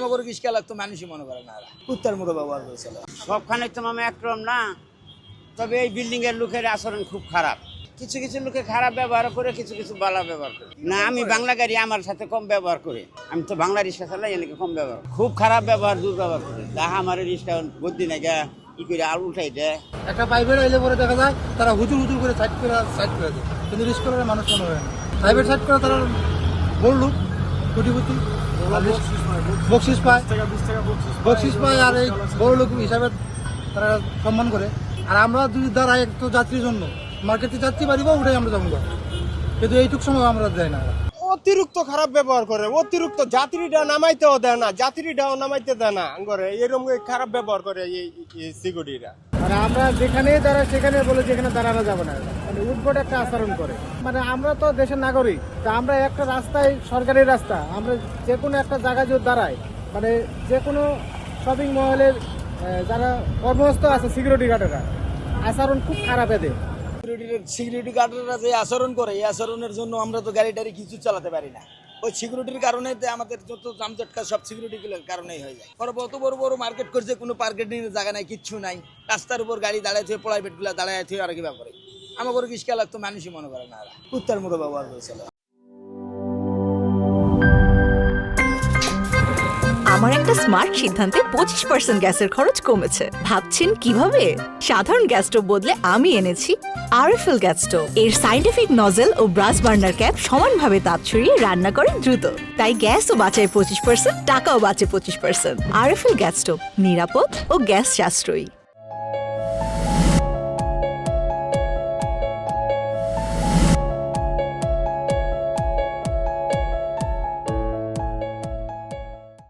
আমাকে রিস্কা লাগতো মানুষই মনে করে না, কুত্তার মতো ব্যবহার করেছিল। সবখানে তো মামা একরকম না, তবে এই বিল্ডিং এর লোকের আচরণ খুব খারাপ। কিছু কিছু লোকে খারাপ ব্যবহার করে, কিছু কিছু ভালো ব্যবহার করে। না, আমি বাংলা গাড়ি আমার সাথে কম ব্যবহার করে, আমি তো বাংলা রিক্সা চালাই, এলাকা কম ব্যবহার, খুব খারাপ ব্যবহার, দুর্ব্যবহার করে। তাহা আমার রিক্সা বুদ্ধি নাই গা, কি করে আলু উঠাই দেয়। একটা প্রাইভেট আইলে পরে দেখা যায় তারা হুজুর হুজুর করে সাইড করে দেয়, কিন্তু রিস্কলারের মানুষ মনে হয় না। প্রাইভেট সাইড করে তারা বড় লোক, কোটিপতি, বকশিস পায় আর এই বড় লোক হিসাবে তারা সম্মান করে। আর আমরা যদি দাঁড়াই একটু যাত্রীর জন্য, মার্কেটে যাত্রী পারিব ওটাই আমরা যাবো, কিন্তু এইটুক সময় আমরা দেয় না। অতিরিক্ত খারাপ ব্যবহার করে, অতিরিক্ত যাত্রীটা নামাইতেও দেয় না, যাত্রীটাও নামাইতে দেয় না করে, এরকম খারাপ ব্যবহার করে এই সিকিউরিটিরা। মানে আমরা যেখানে দাঁড়াই সেখানে বলে যেখানে দাঁড়ানো যাবে না, মানে উদ্ভট একটা আচরণ করে। মানে আমরা তো দেশের নাগরিক, তা আমরা একটা রাস্তায়, সরকারি রাস্তা, আমরা যে কোনো একটা জায়গায় যদি দাঁড়াই, মানে যে কোনো শপিং মহলের যারা কর্মস্থ আছে সিকিউরিটি গার্ডেরা আচরণ খুব খারাপ এদের। সিকিউরিটি গার্ডরা যে আচরণ করে, এই আচরণের জন্য আমরা তো গাড়ি টাড়ি কিছু চালাতে পারি না। ওই সিকিউরিটির কারণে আমাদের যত জামজটকা সব সিকিউরিটিগুলোর কারণেই হয়ে যায়। অত বড় বড় মার্কেট করছে, কোনো পার্কেটিং জায়গা নাই, কিচ্ছু নাই। রাস্তার উপর গাড়ি দাঁড়ায় থেকে, প্রাইভেট গুলা দাঁড়ায় থেকে আর কিবা করে। আমাকে রিস্কা লাগতো মানুষই মনে করে না, কুত্তার মতো ব্যবহার করেছিল। আমার একটা স্মার্ট সিদ্ধান্তে 25% গ্যাসের খরচ কমেছে। ভাবছেন কিভাবে? সাধারণ গ্যাস স্টোভ বদলে আমি এনেছি আরএফএল গ্যাস স্টোভ। এর সাইন্টিফিক নজেল ও ব্রাস বার্নার ক্যাপ সমানভাবে তাপ ছড়িয়ে রান্না করে দ্রুত, তাই গ্যাসও বাঁচায় 25%, টাকাও বাঁচে 25%। আরএফএল গ্যাস স্টোভ নিরাপদ ও গ্যাস সাশ্রয়ী।